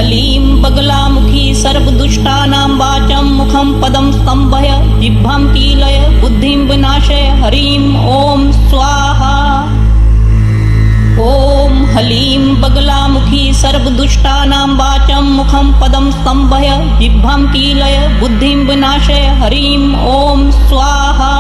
हलीं बगलामुखी सर्वदुष्टानां वाचं मुखं पदं स्तंभय जिह्वां कीलय बुद्धिं विनाशय हरीं ॐ स्वाहा। ॐ हलीं बगलामुखी सर्वदुष्टानां वाचं मुखं पदं स्तंभय जिह्वां कीलय बुद्धिं विनाशय हरीं ॐ स्वाहा।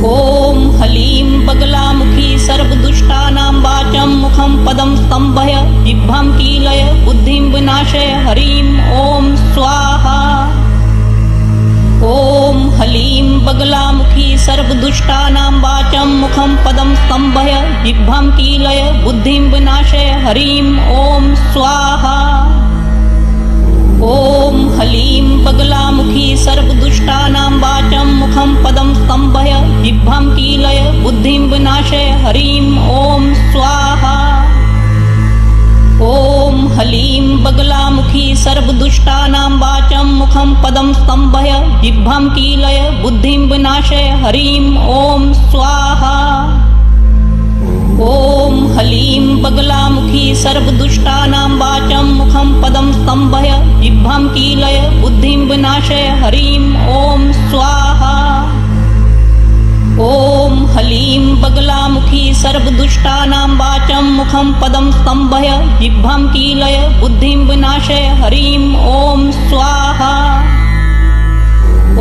ॐ हलीं बगलामुखी सर्वदुष्टानां वाचं मुखं पदं स्तंभय जिह्वां कीलय बुद्धिं विनाशय हरीं ॐ स्वाहा। ॐ हलीं बगलामुखी सर्वदुष्टानां वाचं मुखं पदं स्तंभय जिह्वां कीलय बुद्धिं विनाशय हरीं ॐ स्वाहा। ॐ हलीं बगलामुखी सर्वदुष्टानां वाचं मुखं पदं स्तंभय जिह्वां कीलय बुद्धिं विनाशय हरीं ॐ स्वाहा। ॐ हलीं बगलामुखी सर्वदुष्टानां वाचं मुखं पदं स्तंभय जिह्वां कीलय बुद्धिं विनाशय हरीं ॐ स्वाहा। ॐ हलीं बगलामुखी सर्वदुष्टानां वाचं मुखं पदं स्तंभय जिह्वां कीलय बुद्धिं विनाशय हरीं ॐ स्वाहा। ॐ हलीं बगलामुखी सर्वदुष्टानां वाचं मुखं पदं स्तंभय जिह्वां कीलय बुद्धिं विनाशय हरीं ॐ स्वाहा।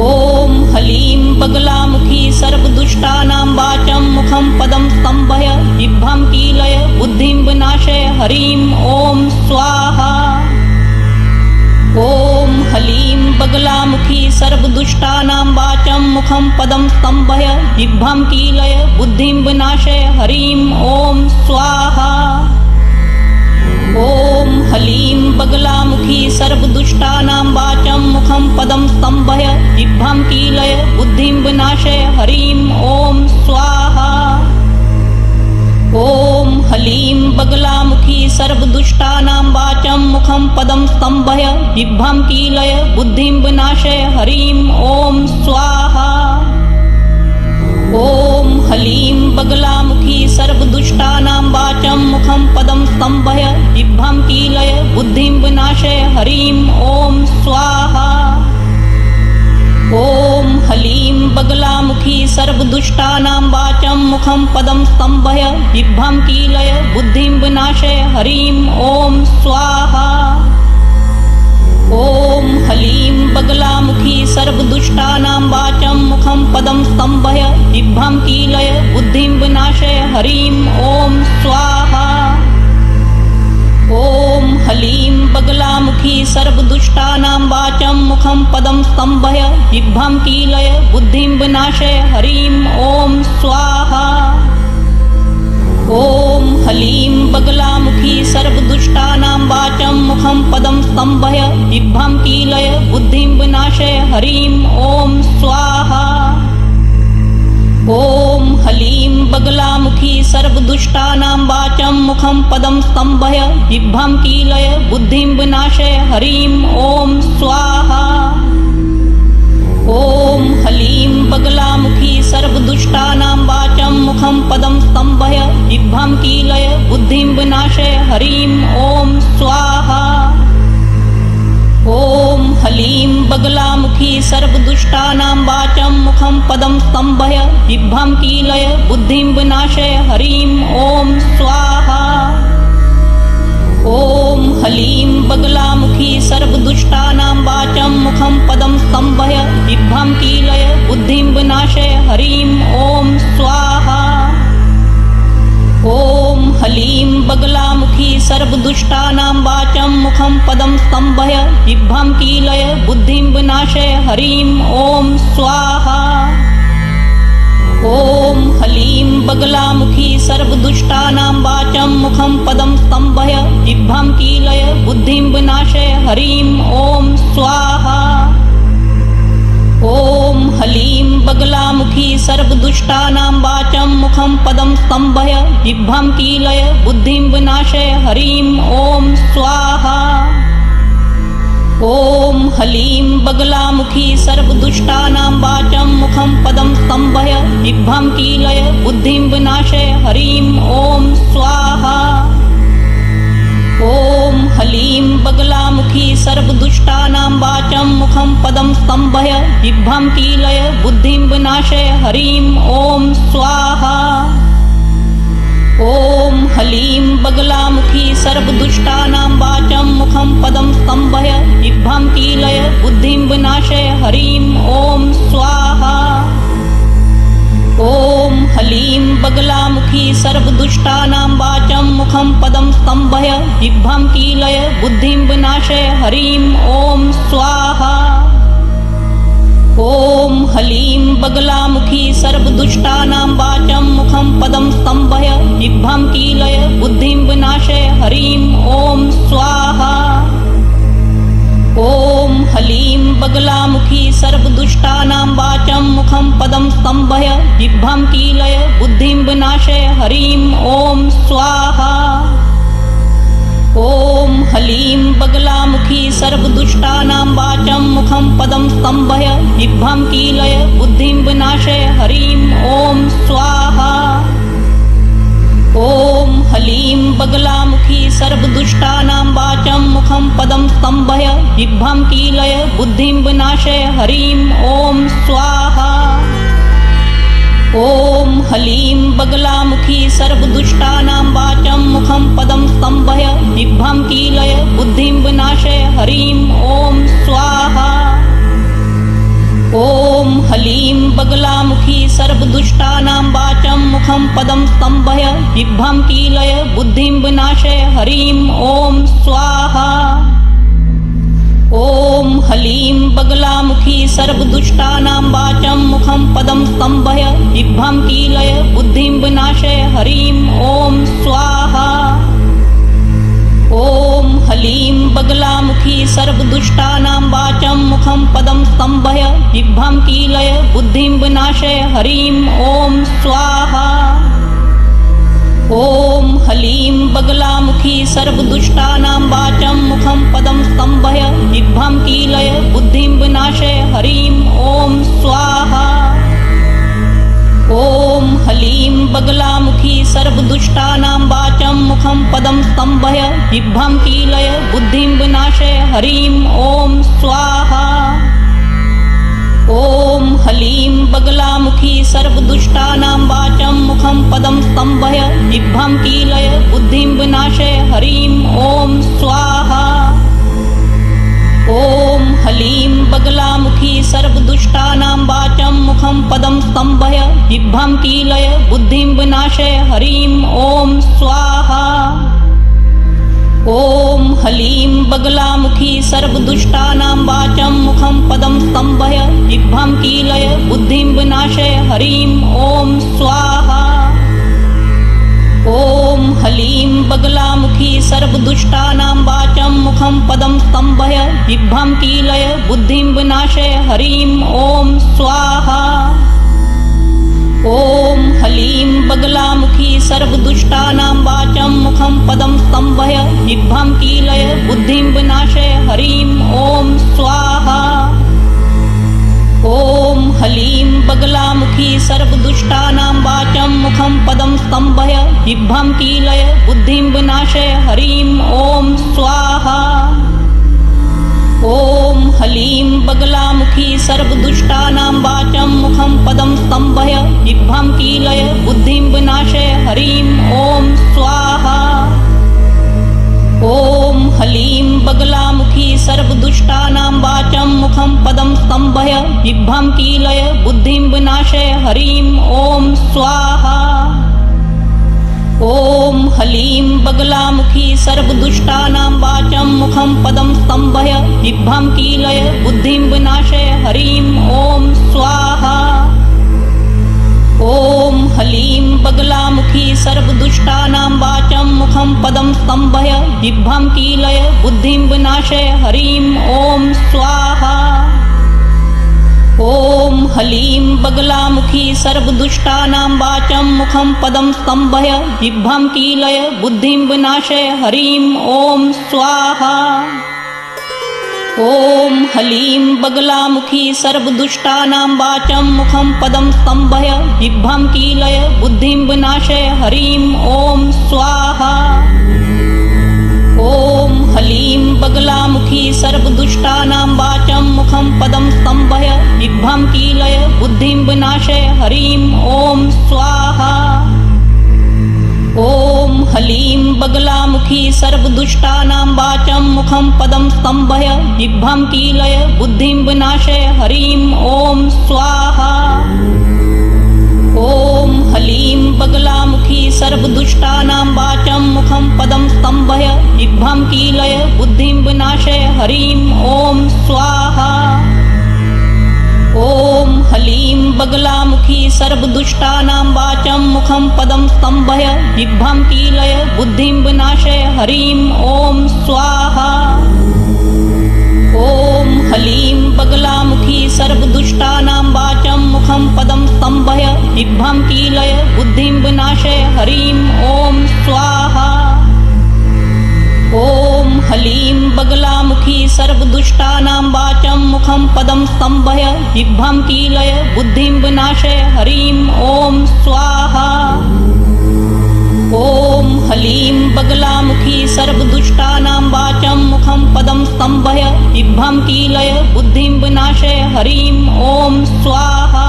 ॐ हलीं बगलामुखी सर्वदुष्टानां वाचं मुखं पदं स्तंभय जिह्वां कीलय बुद्धिं विनाशय हरीं ॐ स्वाहा। ॐ हलीं बगलामुखी सर्वदुष्टानां वाचं मुखं पदं स्तंभय जिह्वां कीलय बुद्धिं विनाशय हरीं ॐ स्वाहा। ॐ हलीं बगलामुखी सर्वदुष्टानां वाचं मुखं पदं स्तंभय जिह्वां कीलय बुद्धिं विनाशय हरीं ॐ स्वाहा। ॐ हलीं बगलामुखी सर्वदुष्टानां वाचं मुखं पदं स्तंभय जिह्वां कीलय बुद्धिं विनाशय हरीं ॐ स्वाहा। ॐ हलीं बगलामुखी सर्वदुष्टानां वाचं मुखं पदं स्तंभय जिह्वां कीलय बुद्धिं विनाशय हरीं ॐ स्वाहा। ॐ हलीं बगलामुखी सर्वदुष्टानां वाचं मुखं पदं स्तंभय जिह्वां कीलय बुद्धिं विनाशय हरीं ॐ स्वाहा। ॐ हलीं बगलामुखी सर्वदुष्टानां वाचं मुखं पदं स्तंभय जिह्वां कीलय बुद्धिं विनाशय हरीं ॐ स्वाहा। ॐ हलीं बगलामुखी सर्वदुष्टानां वाचं मुखं पदं स्तंभय जिह्वां कीलय बुद्धिं विनाशय हरीं ॐ स्वाहा। ॐ हलीं बगलामुखी सर्वदुष्टानां वाचं मुखं पदं स्तंभय जिह्वां कीलय बुद्धिं विनाशय हरीं ॐ स्वाहा। ॐ हलीं बगलामुखी सर्वदुष्टानां वाचं मुखं पदं स्तंभय जिह्वां कीलय बुद्धिं विनाशय हरीं ॐ स्वाहा। ॐ हलीं बगलामुखी सर्वदुष्टानां वाचं मुखं पदं स्तंभय जिह्वां कीलय बुद्धिं विनाशय हरीं ॐ स्वाहा। ॐ हलीं बगलामुखी सर्वदुष्टानां वाचं मुखं पदं स्तंभय जिह्वां कीलय बुद्धिं विनाशय हरीं ॐ स्वाहा। ॐ हलीं बगलामुखी सर्वदुष्टानां वाचं मुखं पदं स्तंभय जिह्वां कीलय बुद्धिं विनाशय हरीं ॐ स्वाहा। ॐ हलीं बगलामुखी सर्वदुष्टानां वाचं मुखं पदं स्तंभय जिह्वां कीलय बुद्धिं विनाशय हरीं ॐ स्वाहा। ॐ हलीं बगलामुखी सर्वदुष्टानां वाचं मुखं पदं स्तंभय जिह्वां कीलय बुद्धिं विनाशय हरीं ॐ स्वाहा। ॐ हलीं बगलामुखी सर्वदुष्टानां वाचं मुखं पदं स्तंभय जिह्वां कीलय बुद्धिं विनाशय हरीं ॐ स्वाहा। ॐ हलीं बगलामुखी सर्वदुष्टानां वाचं मुखं पदं स्तंभय जिह्वां कीलय बुद्धिं विनाशय हरीं ॐ स्वाहा। ॐ हलीं सर्वदुष्टानां वाचं मुखं पदं स्तम्भय जिह्वां कीलय बुद्धिं विनाशय हरिं ॐ स्वाहा। ॐ हलीं बगलामुखी सर्वदुष्टानां वाचं मुखं पदं स्तम्भय जिह्वां कीलय बुद्धिं विनाशय हरिं ॐ स्वाहा। ॐ हलीं बगलामुखी सर्वदुष्टानां वाचं मुखं पदं स्तम्भय जिह्वां कीलय बुद्धिं विनाशय हरिं ॐ स्वाहा। ॐ हलीं बगलामुखी सर्वदुष्टानां वाचं मुखं पदं स्तम्भय जिह्वां कीलय बुद्धिं विनाशय हरिं ॐ स्वाहा। ॐ हलीं बगलामुखी सर्वदुष्टानां वाचं मुखं पदं स्तम्भय जिह्वां कीलय बुद्धिं विनाशय हरिं ॐ स्वाहा। ॐ हलीं बगलामुखी सर्वदुष्टानां वाचं मुखं पदं स्तम्भय जिह्वां कीलय बुद्धिं विनाशय हरिं ॐ स्वाहा। ॐ हलीं बगलामुखी सर्वदुष्टानां वाचं मुखं पदं स्तम्भय जिह्वां कीलय बुद्धिं विनाशय हरिं ॐ स्वाहा। ॐ हलीं बगलामुखी सर्वदुष्टानां वाचं मुखं पदं स्तम्भय जिह्वां कीलय बुद्धिं विनाशय हरिं ॐ स्वाहा। ॐ हलीं बगलामुखी सर्वदुष्टानां वाचं मुखं पदं स्तम्भय जिह्वां कीलय बुद्धिं विनाशय हरिं ॐ स्वाहा। ॐ हलीं बगलामुखी सर्वदुष्टानां वाचं मुखं पदं स्तम्भय जिह्वां कीलय बुद्धिं विनाशय हरिं ॐ स्वाहा। ॐ हलीं बगलामुखी सर्वदुष्टानां वाचं मुखं पदं स्तम्भय जिह्वां कीलय बुद्धिं विनाशय हरिं ॐ स्वाहा। ॐ हलीं बगलामुखी सर्वदुष्टानां वाचं मुखं पदं स्तम्भय जिह्वां कीलय बुद्धिं विनाशय हरिं ॐ स्वाहा। ॐ हलीं बगलामुखी सर्वदुष्टानां वाचं मुखं पदं स्तम्भय जिह्वां कीलय बुद्धिं विनाशय हरिं ॐ स्वाहा। ॐ हलीं बगलामुखी सर्वदुष्टानां वाचं मुखं पदं स्तम्भय जिह्वां कीलय बुद्धिं विनाशय हरिं ॐ स्वाहा। ॐ हलीं बगलामुखी सर्वदुष्टानां वाचं मुखं पदं स्तम्भय जिह्वां कीलय बुद्धिं विनाशय हरिं ॐ स्वाहा। ॐ हलीं बगलामुखी सर्वदुष्टानां वाचं मुखं पदं स्तम्भय जिह्वां कीलय बुद्धिं विनाशय हरिं ॐ स्वाहा। ॐ हलीं बगलामुखी सर्वदुष्टानां वाचं मुखं पदं स्तम्भय जिह्वां कीलय बुद्धिं विनाशय हरिं ॐ स्वाहा। ॐ हलीं बगलामुखी सर्वदुष्टानां वाचं मुखं पदं स्तम्भय जिह्वां कीलय बुद्धिं विनाशय हरिं ॐ स्वाहा। ॐ हलीं बगलामुखी सर्वदुष्टानां वाचं मुखं पदं स्तम्भय जिह्वां कीलय बुद्धिं विनाशय हरिं ॐ स्वाहा। ॐ हलीं बगलामुखी सर्वदुष्टानां वाचं मुखं पदं स्तम्भय जिह्वां कीलय बुद्धिं विनाशय हरिं ॐ स्वाहा। ॐ हलीं बगलामुखी सर्वदुष्टानां वाचं मुखं पदं स्तम्भय जिह्वां कीलय बुद्धिं विनाशय हरिं ॐ स्वाहा। ॐ हलीं बगलामुखी सर्वदुष्टानां वाचं मुखं पदं स्तम्भय जिह्वां कीलय बुद्धिं विनाशय हरिं ॐ स्वाहा। ॐ हलीं बगलामुखी सर्वदुष्टानां वाचं मुखं पदं स्तम्भय जिह्वां कीलय बुद्धिं विनाशय हरिं ॐ स्वाहा। ॐ हलीं बगलामुखी सर्वदुष्टानां वाचं मुखं पदं स्तम्भय जिह्वां कीलय बुद्धिं विनाशय हरिं ॐ स्वाहा। ॐ हलीं बगलामुखी सर्वदुष्टानां वाचं मुखं पदं स्तम्भय जिह्वां कीलय बुद्धिं विनाशय हरिं ॐ स्वाहा। ॐ हलीं बगलामुखी सर्व सर्वदुष्टानां वाचं मुखं पदं स्तम्भय जिह्वां कीलय बुद्धिं विनाशय हरिं ॐ स्वाहा। ॐ हलीं बगलामुखी सर्वदुष्टानां वाचं मुखं पदं स्तम्भय जिह्वां कीलय बुद्धिं विनाशय हरिं ॐ स्वाहा। ॐ हलीं बगलामुखी सर्वदुष्टानां वाचं मुखं पदं स्तम्भय जिह्वां कीलय बुद्धिं विनाशय हरिं ॐ स्वाहा। ॐ हलीं बगलामुखी सर्वदुष्टानां वाचं मुखं पदं स्तम्भय जिह्वां कीलय बुद्धिं विनाशय हरिं ॐ स्वाहा। ॐ हलीं बगलामुखी सर्वदुष्टानां वाचं मुखं पदं स्तम्भय जिह्वां कीलय बुद्धिं विनाशय हरिं ॐ स्वाहा। ॐ हलीं बगलामुखी सर्वदुष्टानां वाचं मुखं पदं स्तम्भय जिह्वां कीलय बुद्धिं विनाशय हरिं ॐ स्वाहा। ॐ हलीं बगलामुखी सर्वदुष्टानां वाचं मुखं पदं स्तम्भय जिह्वां कीलय बुद्धिं विनाशय हरिं ॐ स्वाहा।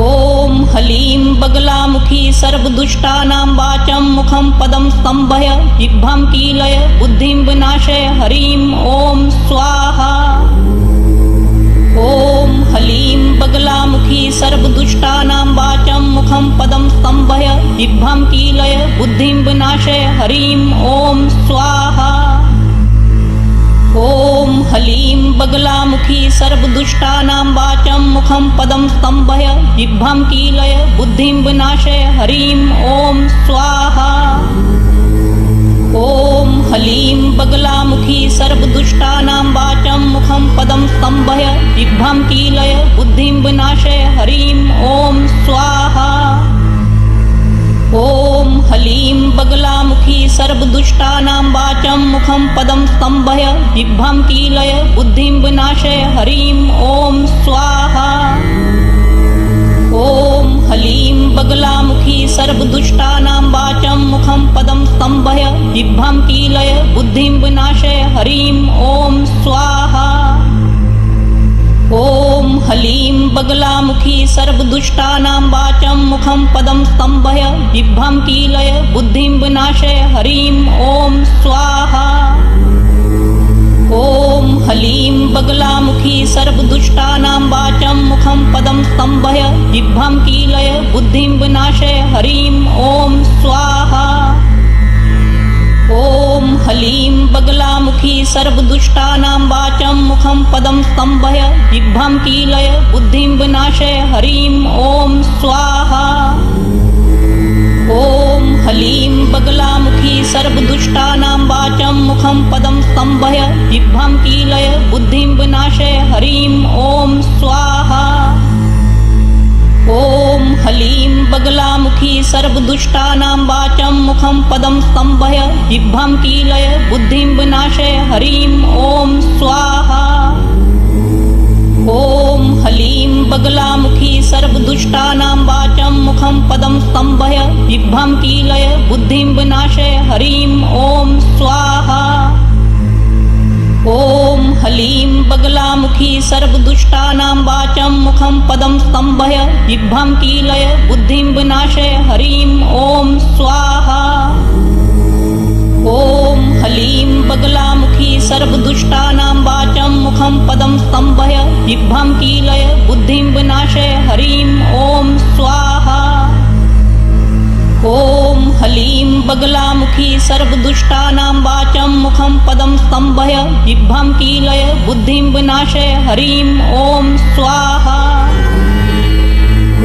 ॐ हलीं बगलामुखी सर्वदुष्टानां वाचं मुखं पदं स्तम्भय जिह्वां कीलय बुद्धिं विनाशय हरिं ॐ स्वाहा। ॐ हलीं बगलामुखी सर्वदुष्टानां वाचं मुखं पदं स्तम्भय जिह्वां कीलय बुद्धिं विनाशय हरिं ॐ स्वाहा। ॐ हलीं बगलामुखी सर्वदुष्टानां वाचं मुखं पदं स्तम्भय जिह्वां कीलय बुद्धिं विनाशय हरिं ॐ स्वाहा। ॐ हलीं बगलामुखी सर्वदुष्टानां वाचं मुखं पदं स्तम्भय जिह्वां कीलय बुद्धिं विनाशय हरिं ॐ स्वाहा। ॐ हलीं बगलामुखी सर्वदुष्टानां वाचं मुखं पदं स्तम्भय जिह्वां कीलय बुद्धिं विनाशय हरिं ॐ स्वाहा। ॐ हलीं बगलामुखी सर्वदुष्टानां वाचं मुखं पदं स्तम्भय जिह्वां कीलय बुद्धिं विनाशय हरिं ॐ स्वाहा। ॐ हलीं बगलामुखी सर्वदुष्टानां वाचं मुखं पदं स्तम्भय जिह्वां कीलय बुद्धिं विनाशय हरिं ॐ स्वाहा। ॐ हलीं बगलामुखी सर्वदुष्टानां वाचं मुखं पदं स्तम्भय जिह्वां कीलय बुद्धिं विनाशय हरिं ॐ स्वाहा। ॐ हलीं बगलामुखी सर्वदुष्टानां वाचं मुखं पदं स्तम्भय जिह्वां कीलय बुद्धिं विनाशय हरिं ॐ स्वाहा। ॐ हलीं बगलामुखी सर्वदुष्टानां वाचं मुखं पदं स्तम्भय जिह्वां कीलय बुद्धिं विनाशय हरिं ॐ स्वाहा। ॐ हलीं बगलामुखी सर्वदुष्टानां वाचं मुखं पदं स्तम्भय जिह्वां कीलय बुद्धिं विनाशय हरिं ॐ स्वाहा। ॐ हलीं बगलामुखी सर्वदुष्टानां वाचं मुखं पदं स्तम्भय जिह्वां कीलय बुद्धिं विनाशय हरिं ॐ स्वाहा। ॐ हलीं बगलामुखी सर्वदुष्टानां वाचं मुखं पदं स्तम्भय जिह्वां कीलय बुद्धिं विनाशय हरिं ॐ स्वाहा। ॐ हलीं बगलामुखी सर्वदुष्टानां वाचं मुखं पदं स्तम्भय जिह्वां कीलय बुद्धिं विनाशय हरिं ॐ स्वाहा। ॐ हलीं बगलामुखी सर्वदुष्टानां वाचं मुखं पदं स्तम्भय जिह्वां कीलय बुद्धिं विनाशय हरिं ॐ स्वाहा।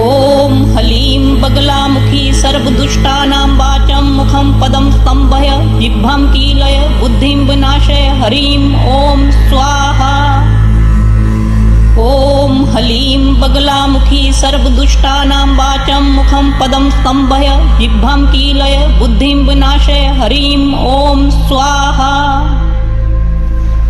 ॐ हलीं बगलामुखी सर्वदुष्टानां वाचं मुखं पदं स्तम्भय जिह्वां कीलय बुद्धिं विनाशय हरिं ॐ स्वाहा। ॐ हलीं बगलामुखी सर्वदुष्टानां वाचं मुखं पदं स्तम्भय जिह्वां कीलय बुद्धिं विनाशय हरिं ॐ स्वाहा।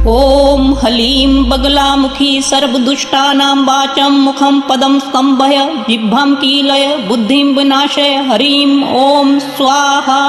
ॐ हलीं बगलामुखी सर्वदुष्टानां वाचं मुखं पदं स्तम्भय जिह्वां कीलय बुद्धिं विनाशय हरिं ॐ स्वाहा।